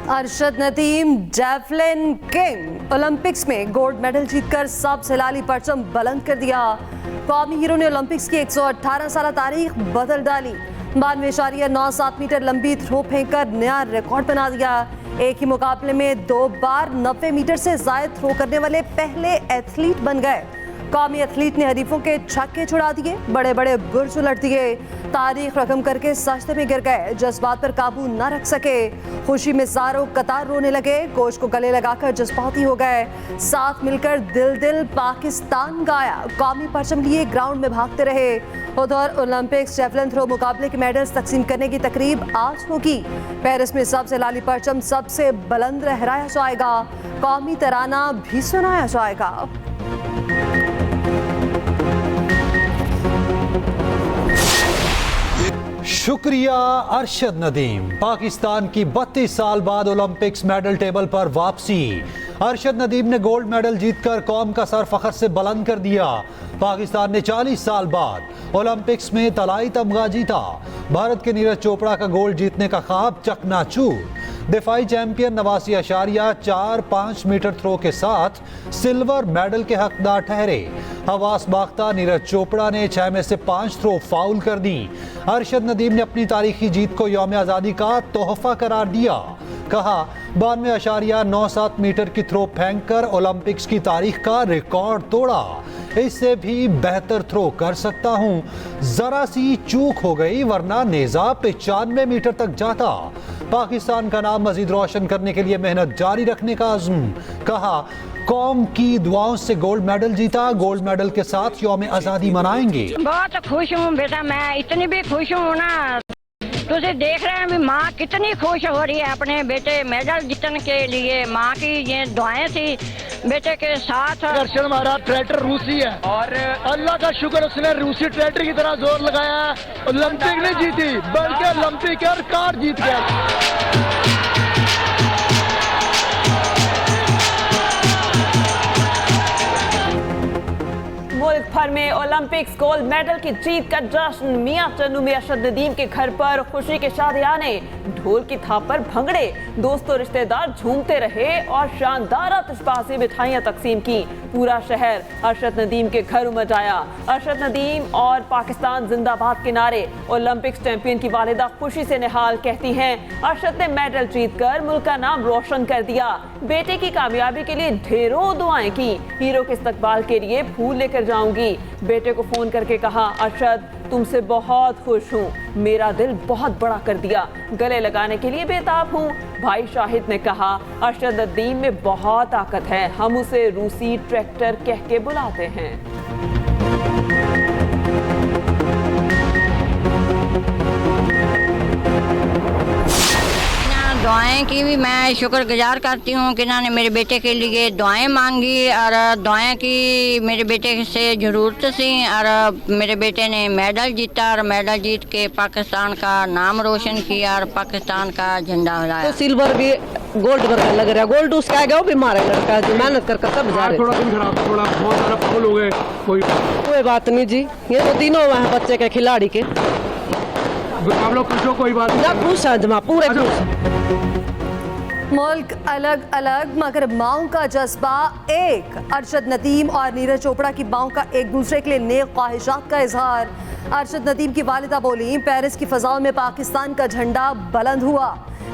Arshad Nadeem javelin king Olympics में gold medal जीतकर सबसे लाली परचम बुलंद कर दिया। कौमी हीरो ने ओलंपिक्स की 118 साल तारीख बदल डाली। 92.97 मीटर लंबी थ्रो फेंककर नया रिकॉर्ड बना दिया। एक ही मुकाबले में 2 बार 90 मीटर से ज्यादा थ्रो करने वाले पहले एथलीट बन गए। कौमी एथलीट ने हरीफों के छक्के छुड़ा दिए, बड़े बड़े बुर्ज उलट दिए, तारीख रकम करके सजदे में गिर गए। जज्बात पर काबू न रख सके, खुशी में ज़ारों कतार रोने लगे, गोश्त को गले लगाकर जज्बाती हो गए। साथ मिलकर दिल दिल पाकिस्तान गाया, कौमी परचम लिए ग्राउंड में भागते रहे। उधर ओलंपिक्स जैवलिन थ्रो मुकाबले के मेडल्स तकसीम करने की तकरीब आज होगी। पेरिस में सबसे लाली परचम सबसे बुलंद लहराया जाएगा, कौमी तराना भी सुनाया जाएगा। शुक्रिया अरशद नदीम। पाकिस्तान की 32 साल बाद ओलंपिक्स मेडल टेबल पर वापसी। अरशद नदीम ने गोल्ड मेडल जीतकर कौम का सर फखर से बुलंद कर दिया। पाकिस्तान ने 40 साल बाद ओलंपिक्स में तलाई तमगा जीता। भारत के नीरज चोपड़ा का गोल्ड जीतने का ख्वाब चकनाचूर। दिफाई चैंपियन 89.45 मीटर थ्रो के साथ सिल्वर मेडल के हकदार ठहरे। हवास बाख्ता नीरज चोपड़ा ने 6 में से 5 थ्रो फाउल कर दी। अरशद नदीम ने अपनी तारीखी जीत को यौम आज़ादी का तोहफा करार दिया। कहा 92.97 मीटर की थ्रो फेंककर ओलंपिक्स की तारीख का रिकॉर्ड तोड़ा। इससे भी बेहतर थ्रो कर सकता हूं, जरा सी चूक हो गई वरना नेजा 95 मीटर तक जाता। पाकिस्तान का नाम मजीद रोशन करने के लिए मेहनत जारी रखने का अज़्म। कहा कौम की दुआओं से गोल्ड मेडल जीता, गोल्ड मेडल के साथ यौम आज़ादी मनाएंगे। बहुत खुश हूँ बेटा, मैं इतनी भी खुश हूँ ना, तुझे देख रहे हैं माँ कितनी खुश हो रही है अपने बेटे मेडल जीतने के लिए। माँ की ये दुआएं थी बेटे के साथ। अरशद हमारा ट्रैक्टर रूसी है और अल्लाह का शुक्र उसने रूसी ट्रैक्टर की तरह जोर लगाया। ओलंपिक नहीं जीती बल्कि ओलंपिक का रिकॉर्ड जीत गया। मुल्क भर में ओलंपिक्स गोल्ड मेडल की जीत का जश्न। मियां चन्नू में अरशद नदीम के घर पर खुशी के शादियाने, ढोल की थाप पर भंगड़े, दोस्तों रिश्तेदार झूमते रहे और शानदार आतिशबाजी मिठाइयां तकसीम की। पूरा शहर अरशद नदीम के घर उमड़ आया। अरशद नदीम और पाकिस्तान जिंदाबाद के नारे। ओलंपिक्स चैंपियन की वालिदा खुशी से निहाल कहती हैं अरशद ने मेडल जीतकर मुल्क का नाम रोशन कर दिया। बेटे की कामयाबी के लिए ढेरों दुआएं की। हीरो के इस्तकबाल के लिए फूल लेकर जाऊंगी। बेटे को फोन करके कहा अरशद तुमसे बहुत खुश हूँ, मेरा दिल बहुत बड़ा कर दिया, गले लगाने के लिए बेताब हूँ। भाई शाहिद ने कहा अरशद नदीम में बहुत ताकत है, हम उसे रूसी ट्रैक्टर कह के बुलाते हैं। दुआएं की भी मैं शुक्रगुजार करती हूँ कि इन्होंने मेरे बेटे के लिए दुआएं मांगी और दुआएं की मेरे बेटे से ज़रूरत थी और मेरे बेटे ने मेडल जीता और मेडल जीत के पाकिस्तान का नाम रोशन किया और पाकिस्तान का झंडा लहराया। तो सिल्वर भी गोल्ड वर्क लग रहा है, गोल्ड उसका गया वो भी मारा लड़का जो मेहनत कर सब जा रहे। थोड़ा बहुत सारा फाउल हो गए, कोई बात नहीं जी, ये तो तीनों हैं बच्चे के खिलाड़ी के। आप लोग खुश हो, कोई बात नहीं, खुश है जमा पूरे खुश। मुल्क अलग अलग मगर माओं का जज्बा एक। अरशद नदीम और नीरज चोपड़ा की माओं का एक दूसरे के लिए नेक ख्वाहिशात का इजहार। अरशद नदीम की वालिदा बोली पेरिस की फजाओं में पाकिस्तान का झंडा बुलंद हुआ।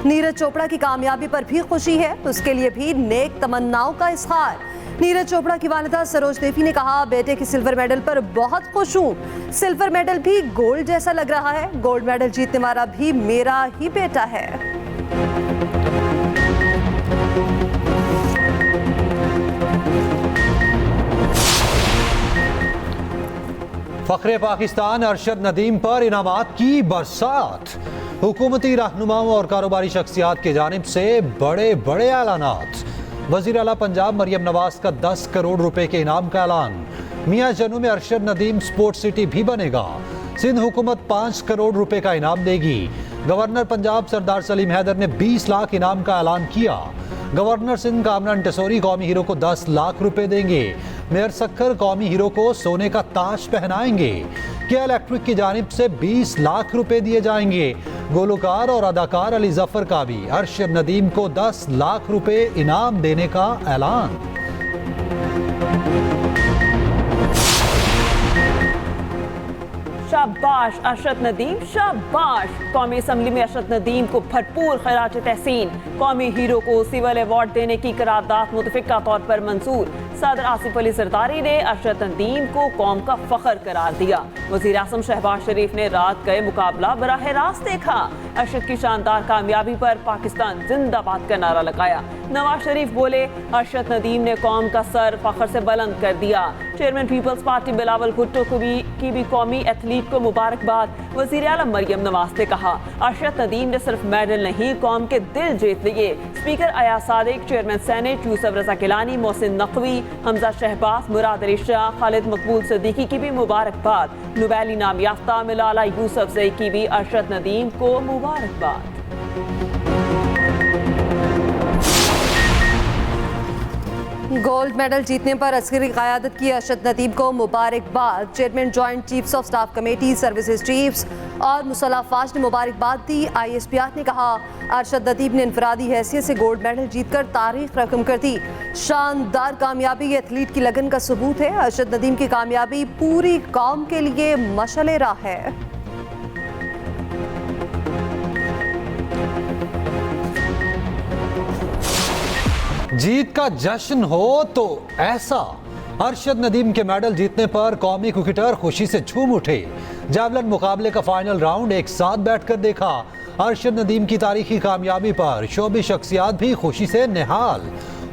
नीरज चोपड़ा की कामयाबी पर भी खुशी है, उसके लिए भी नेक तमन्नाओं का इजहार। नीरज चोपड़ा की वालिदा सरोज देवी ने कहा बेटे के सिल्वर मेडल पर बहुत खुश हूँ, सिल्वर मेडल भी गोल्ड जैसा लग रहा है, गोल्ड मेडल जीतने वाला भी मेरा ही बेटा है। फखरे पाकिस्तान अरशद नदीम पर इनामात की बरसात। हुकूमती रहनुमाओं और कारोबारी शख्सियात की जानिब से बड़े बड़े ऐलानात। वज़ीर आला पंजाब मरियम नवाज का 10 करोड़ रुपए के इनाम का ऐलान। मियां जनू में अरशद नदीम स्पोर्ट्स सिटी भी बनेगा। सिंध हुकूमत 5 करोड़ रुपए का इनाम देगी। गवर्नर पंजाब सरदार सलीम हैदर ने 20 लाख इनाम का ऐलान किया। गवर्नर सिंध कामरान टेसोरी कौमी हीरो को 10 लाख रुपए देंगे। मेयर सक्खर कौमी हीरो को सोने का ताज पहनाएंगे। के इलेक्ट्रिक की जानिब से 20 लाख रुपए दिए जाएंगे। गुलकार और अदाकार अली जफर का भी अरशद नदीम को 10 लाख रुपए इनाम देने का ऐलान। शाबाश अरशद नदीम, शाबाश। कौमी असम्बली में अरशद नदीम को भरपूर खराज तहसीन। कौमी हीरो को सिविल अवार्ड देने की करारदाद मुतफिका तौर पर मंजूर। सदर आसिफ अली जरदारी ने अरशद नदीम को कौम का फख्र करार दिया। वज़ीर आज़म शहबाज शरीफ ने रात गए मुकाबला बराह रास्त देखा। अरशद की शानदार कामयाबी पर पाकिस्तान जिंदाबाद का नारा लगाया। नवाज शरीफ बोले, अरशद नदीम ने कौम का सर फख्र से बुलंद कर दिया। Chairman Peoples Party Bilawal Bhutto को भी कौमी एथलीट को मुबारकबाद। वज़ीर आला मरियम नवाज ने कहा, अरशद नदीम ने सिर्फ मेडल नहीं, कौम के दिल जीत लिए। Speaker Ayaz Sadiq, chairman senate Yousuf Raza Gilani, Mohsin Naqvi, Hamza Shahbaz, Murad Ali Shah, Khalid Maqbool Siddiqui की भी मुबारकबाद। नोबेल इनाम याफ्ता मलाला यूसुफ जई की भी अरशद नदीम को मुबारकबाद। गोल्ड मेडल जीतने पर अस्करी क़यादत की अरशद नदीम को मुबारकबाद। Chairman joint chiefs of staff committee, services chiefs और मुसल्लह अफवाज ने मुबारकबाद दी। ISPR ने कहा, अरशद नदीम ने इनफरादी हैसियत से गोल्ड मेडल जीतकर तारीख रकम कर दी। शानदार कामयाबी एथलीट की लगन का सबूत है। अरशद नदीम की कामयाबी पूरी कौम के लिए मशाल राह है। जीत का जश्न हो तो ऐसा। अरशद नदीम के मेडल जीतने पर कौमी क्रिकेटर खुशी से झूम उठे। जैवलिन मुकाबले का फाइनल राउंड एक साथ बैठकर देखा। अरशद नदीम की तारीखी कामयाबी पर शोबी शख्सियात भी खुशी से निहाल।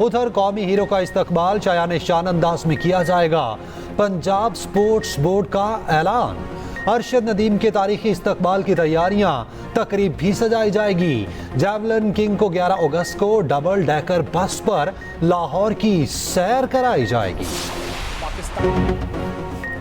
उधर कौमी हीरो का इस्तकबाल शायान शान अंदाज में किया जाएगा। पंजाब स्पोर्ट्स बोर्ड का ऐलान। अरशद नदीम के तारीखी इस्तकबाल की तैयारियां, तकरीब भी सजाई जाएगी। जैवलिन किंग को 11 अगस्त को डबल डेकर बस पर लाहौर की सैर कराई जाएगी।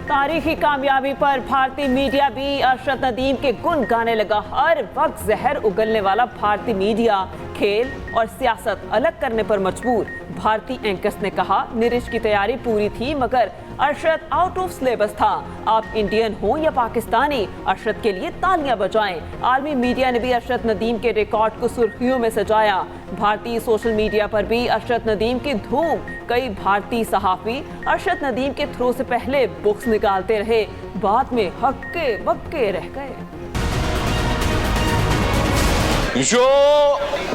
तारीखी कामयाबी पर भारतीय मीडिया भी अरशद नदीम के गुण गाने लगा। हर वक्त जहर उगलने वाला भारतीय मीडिया खेल और सियासत अलग करने पर मजबूर। भारतीय एंकर्स ने कहा, निरिश की तैयारी पूरी थी मगर अरशद आउट ऑफ सिलेबस था। आप इंडियन हो या पाकिस्तानी, अरशद के लिए तालियां बजाएं। आलमी मीडिया ने भी अरशद नदीम के रिकॉर्ड को सुर्खियों में सजाया। भारतीय सोशल मीडिया पर भी अरशद नदीम की धूम। कई भारतीय सहाफी अरशद नदीम के थ्रो से पहले बुक्स निकालते रहे, बाद में हक्के बक्के रह गए। जो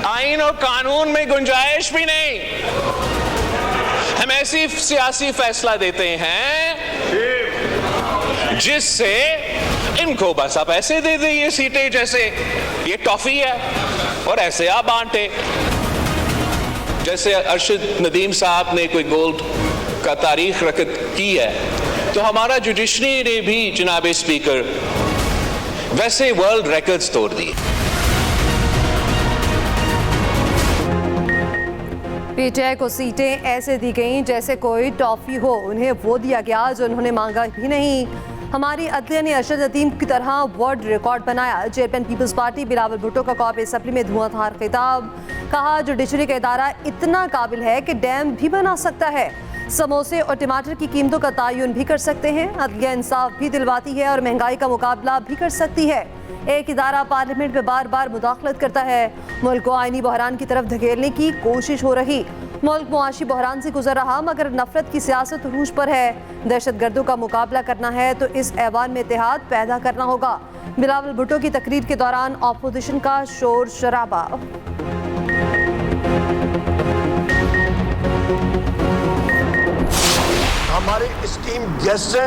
आइन और कानून में गुंजाइश भी नहीं, हम ऐसी सियासी फैसला देते हैं जिससे इनको बस आप ऐसे दे दे ये सीटें जैसे ये टॉफी है और ऐसे आप बांटे। जैसे अरशद नदीम साहब ने कोई गोल्ड का तारीख रकत की है तो हमारा जुडिशरी ने भी जनाब स्पीकर वैसे वर्ल्ड रिकॉर्ड्स तोड़ दिए। PTI को सीटें ऐसे दी गईं जैसे कोई टॉफी हो। उन्हें वो दिया गया जो उन्होंने मांगा भी नहीं। हमारी अदलिया ने अरशद नदीम की तरह वर्ल्ड रिकॉर्ड बनाया। Chairman Peoples Party Bilawal Bhutto का कौमी असम्बली में धुआंधार खिताब। कहा, जुडिशरी का इदारा इतना काबिल है कि डैम भी बना सकता है, समोसे और टमाटर की कीमतों का तयन भी कर सकते हैं, अदलिया इंसाफ भी दिलवाती है और महंगाई का मुकाबला भी कर सकती है। एक इदारा पार्लियामेंट में बार बार मुदाखलत करता है। मुल्क को आईनी बहरान की तरफ धकेलने की कोशिश हो रही। मुल्क मुआशी बहरान से गुजर रहा मगर नफरत की सियासत अरूज पर है। दहशत गर्दों का मुकाबला करना है तो इस ऐवान में इत्तेहाद पैदा करना होगा। बिलावल भुट्टो की तकरीर के दौरान अपोजिशन का शोर शराबा। हमारे स्टीम गेस्ट से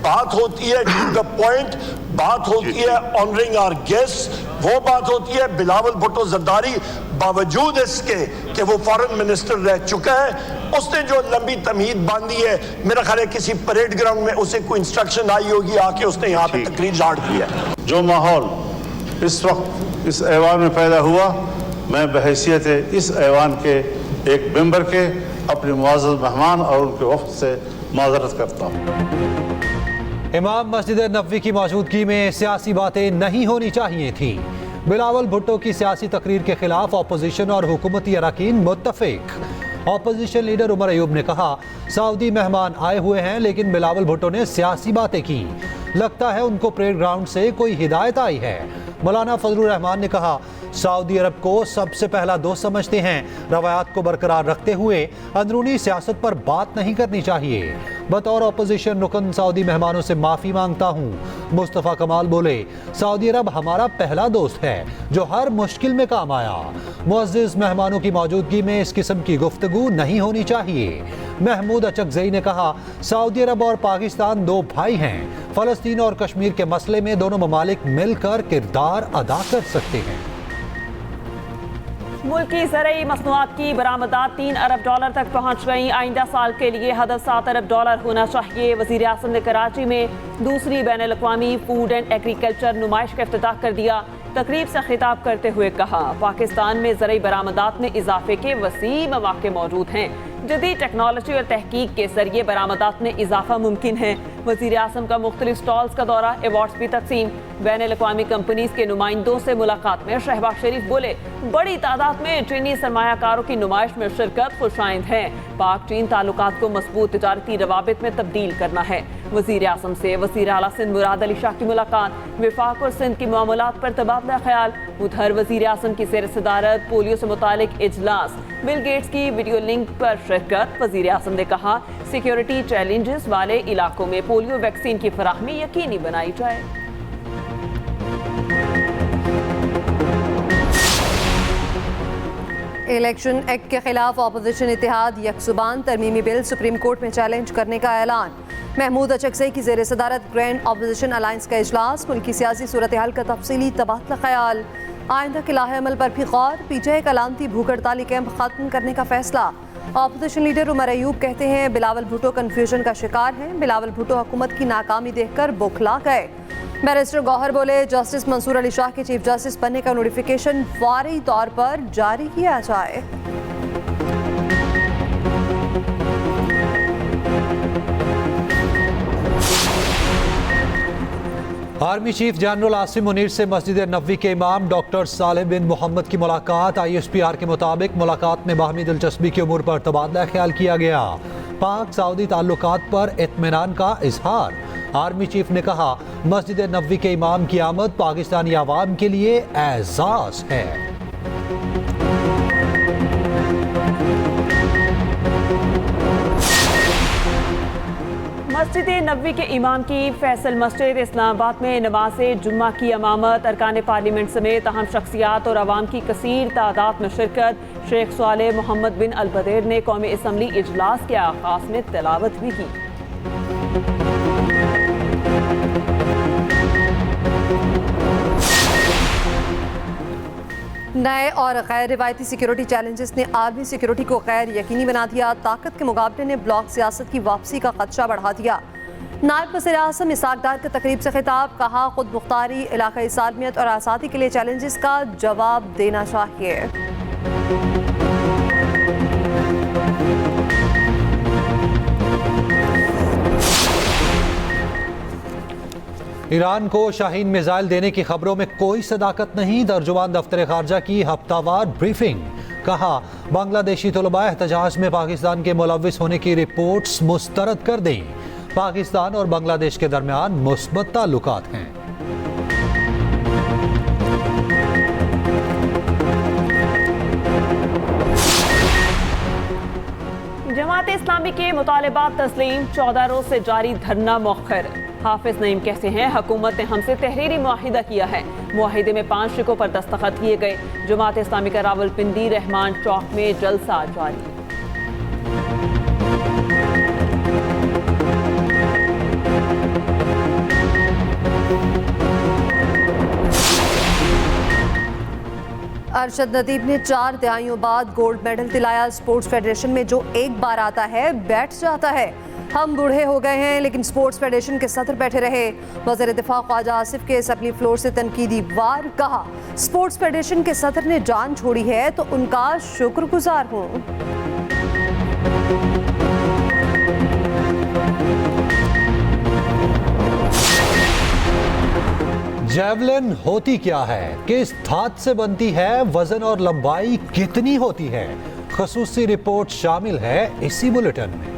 बात होती है टू द पॉइंट, बात होती है ऑनरिंग आवर गेस्ट, वो बात होती है। बिलावल भुट्टो जरदारी बावजूद इसके कि वो फॉरेन मिनिस्टर रह चुका है, उसने जो लंबी तमहीद बांधी है, मेरा ख्याल है किसी परेड ग्राउंड में उसे कोई इंस्ट्रक्शन आई होगी, आके उसने यहाँ पे तकरीर झाड़ दी है। जो माहौल इस वक्त इस ऐवान में पैदा हुआ, मैं बहैसियत इस ऐवान के एक मेंबर के अपने मुआज़्ज़ज़ मेहमान और उनके वफ़द से माज़रत करता हूँ। इमाम मस्जिद नबवी की मौजूदगी में सियासी बातें नहीं होनी चाहिए थी। बिलावल भुट्टो की सियासी तकरीर के खिलाफ अपोजिशन और हुकूमती अरकान मुत्तफिक। अपोजिशन लीडर उमर अयूब ने कहा, सऊदी मेहमान आए हुए हैं लेकिन बिलावल भुट्टो ने सियासी बातें की। लगता है उनको परेड ग्राउंड से कोई हिदायत आई है। मौलाना फजलुर रहमान ने कहा, सऊदी अरब को सबसे पहला दोस्त समझते हैं। रवायात को बरकरार रखते हुए अंदरूनी सियासत पर बात नहीं करनी चाहिए। बतौर अपोजिशन रुकन सऊदी मेहमानों से माफ़ी मांगता हूँ। मुस्तफ़ा कमाल बोले, सऊदी अरब हमारा पहला दोस्त है जो हर मुश्किल में काम आया। मुअज़्ज़िज़ मेहमानों की मौजूदगी में इस किस्म की गुफ्तगू नहीं होनी चाहिए। महमूद अचकज़ई ने कहा, सऊदी अरब और पाकिस्तान दो भाई हैं। फ़लस्तीन और कश्मीर के मसले में दोनों ममालिक मिलकर किरदार अदा कर सकते हैं। मुल्क की ज़रई मसनूआत की बरामदात 3 अरब डॉलर तक पहुँच गई। आइंदा साल के लिए हदफ 7 अरब डॉलर होना चाहिए। वज़ीर आज़म ने कराची में दूसरी बैनुल-अक़वामी फूड एंड एग्रीकल्चर नुमाइश का इफ्तिताह कर दिया। तकरीब से खिताब करते हुए कहा, पाकिस्तान में ज़रई बरामदात में इजाफे के वसी मौके मौजूद हैं। जदीद टेक्नोलॉजी और तहकीक के जरिए बरामदात में इजाफा मुमकिन है। वज़ीर आज़म का मुख्तलिफ स्टॉल्स का दौरा, अवार्ड्स भी तकसीम। बैनुल-अक़वामी कंपनीज के नुमाइंदों से मुलाकात में शहबाज शरीफ बोले, बड़ी तादाद में चीनी सरमायाकारों की नुमाइश में शिरकत खुशाइंद है। पाक चीन ताल्लुकात को मजबूत तिजारती रवाबित में तब्दील करना है। वज़ीर आज़म से वज़ीर आला सिंध मुराद अली शाह की मुलाकात, विफाक और सिंध की मामलात पर तबादला ख्याल। उधर वज़ीर आज़म की ज़ेर सदारत पोलियो से मुतालिक इजलास, बिल गेट्स की वीडियो लिंक पर शिरकत। वज़ीर आज़म ने कहा, सिक्योरिटी चैलेंजेस वाले इलाकों में पोलियो वैक्सीन की फराहमी यकीनी बनाई जाए। इलेक्शन एक्ट के खिलाफ अपोजिशन इत्तेहाद यकजुबान तरमीमी बिल सुप्रीम कोर्ट में चैलेंज करने का ऐलान। महमूद अचकज़ई की ज़ेर सदारत ग्रैंड अपोजिशन अलायंस का इजलास, मुल्क की सियासी सूरत हाल का तफसीली तबादला ख्याल। आइंदा के लाहे अमल पर भी गौर। पीटीआई का अलामती भूख हड़ताली कैंप खत्म करने का फैसला। अपोजिशन लीडर उमर अयूब कहते हैं, बिलावल भुट्टो कन्फ्यूजन का शिकार हैं। बिलावल भुट्टो हुकूमत की नाकामी देखकर बौखला गए। बैरिस्टर गौहर बोले, जस्टिस मंसूर अली शाह के चीफ जस्टिस बनने का नोटिफिकेशन फौरी तौर पर जारी किया जाए। Army chief general Asim Munir से मस्जिद नबवी के इमाम डॉक्टर सालेह बिन मोहम्मद की मुलाकात। ISPR के मुताबिक मुलाकात में बाहमी दिलचस्पी के उमूर पर तबादला ख्याल किया गया। पाक सऊदी ताल्लुकात पर इत्मीनान का इजहार। आर्मी चीफ ने कहा, मस्जिद नबवी के इमाम की आमद पाकिस्तानी आवाम के लिए एजाज है। मस्जिद नबवी के इमाम की फैसल मस्जिद इस्लामाबाद में नमाज जुम्मा की अमामत। अरकान पार्लियामेंट समेत अहम शख्सियात और अवाम की कसीर तादाद में शिरकत। शेख सालेह मोहम्मद बिन अल बदेर ने कौमी असम्बली इजलास के आगाज में तिलावत भी की। नए और गैर रिवायती सिक्योरिटी चैलेंजेस ने आर्मी सिक्योरिटी को गैर यकीनी बना दिया। ताकत के मुकाबले ने ब्लॉक सियासत की वापसी का खदशा बढ़ा दिया। नायब वज़ीर आज़म इसहाक डार के तकरीब से खिताब, कहा, खुद मुख्तारी, इलाकाई सालमियत और आज़ादी के लिए चैलेंजेस का जवाब देना चाहिए। ईरान को शाहीन मिसाइल देने की खबरों में कोई सदाकत नहीं। तर्जुमान दफ्तर खारजा की हफ्तावार ब्रीफिंग। कहा, बांग्लादेशी तलबा एहतजाज में पाकिस्तान के मुलव्विस होने की रिपोर्ट्स मुस्तरद कर दें। पाकिस्तान और बांग्लादेश के दरमियान मुस्बत ताल्लुकात हैं। जमात इस्लामी के मुतालबात तस्लीम, 14 रोज से जारी धरना मौखर। हाफिज नईम कहते हैं, हुकूमत ने हमसे तहरीरी मुआहिदा किया है। मुआहिदे में 5 शिकों पर दस्तखत किए गए। जमात इस्लामी का रावलपिंडी रहमान चौक में जलसा जारी। अरशद नदीम ने 4 दहाइयों बाद गोल्ड मेडल दिलाया। स्पोर्ट्स फेडरेशन में जो एक बार आता है बैठ जाता है। हम बूढ़े हो गए हैं लेकिन स्पोर्ट्स फेडरेशन के सदर बैठे रहे। वज़ीर दिफा ख्वाजा आसिफ के असम्बली फ्लोर से तनकीदी वार। कहा, स्पोर्ट्स फेडरेशन के सदर ने जान छोड़ी है तो उनका शुक्रगुजार हूँ। जेवलिन होती क्या है, किस धात से बनती है, वजन और लंबाई कितनी होती है, खसूसी रिपोर्ट शामिल है इसी बुलेटिन में।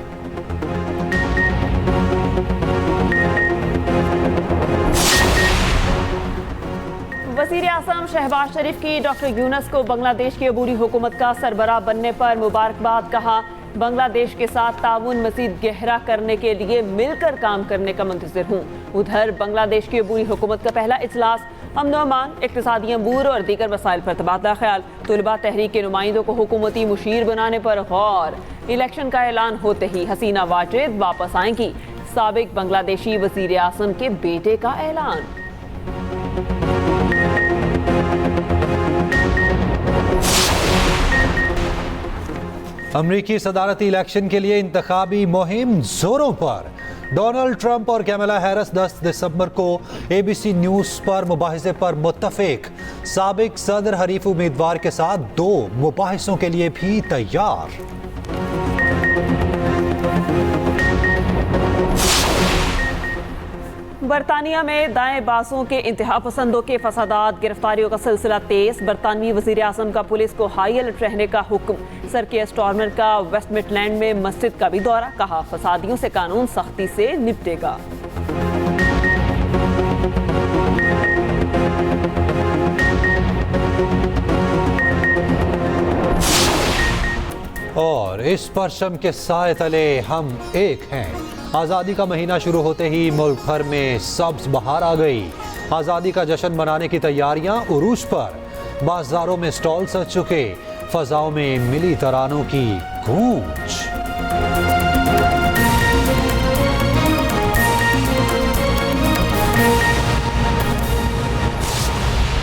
वज़ीर आज़म शहबाज शरीफ की डॉक्टर यूनुस को बांग्लादेश की अबूरी हुकूमत का सरबराह बनने पर मुबारकबाद। कहा, बांग्लादेश के साथ ताउन मज़ीद गहरा करने के लिए मिलकर काम करने का मुंतज़िर हूँ। उधर बांग्लादेश की अबूरी हुकूमत का पहला इजलास अमन व अमान, इक़्तिसादी अमूर और दीगर मसाइल पर तबादला ख्याल। तुलबा तहरीक के नुमाइंदों को हुकूमती मुशीर बनाने पर गौर। इलेक्शन का ऐलान होते ही हसीना वाजिद वापस आएंगी। साबिक बांग्लादेशी वज़ीर आज़म के बेटे का ऐलान। अमरीकी सदारती इलेक्शन के लिए इंतखाबी मुहिम जोरों पर। डोनाल्ड ट्रंप और कैमला हैरिस 10 दिसंबर को ABC न्यूज़ पर मुबाहिसे पर मुत्तफिक। साबिक सदर हरीफ उम्मीदवार के साथ 2 मुबाहिसों के लिए भी तैयार। बरतानिया में दाएं बासों के इंतहा पसंदों के फसादात, गिरफ्तारियों का सिलसिला तेज। बरतानवी वज़ीर आज़म का पुलिस को हाई अलर्ट रहने का हुक्म। सर के स्टॉर्मर का वेस्ट मिडलैंड में मस्जिद का भी दौरा। कहा, फसादियों से कानून सख्ती से निपटेगा। और इस परचम के साए तले हम एक हैं। आज़ादी का महीना शुरू होते ही मुल्क भर में सब्ज बहार आ गई। आज़ादी का जश्न मनाने की तैयारियां उरूज पर। बाजारों में स्टॉल सज चुके, फजाओं में मिली तरानों की गूंज।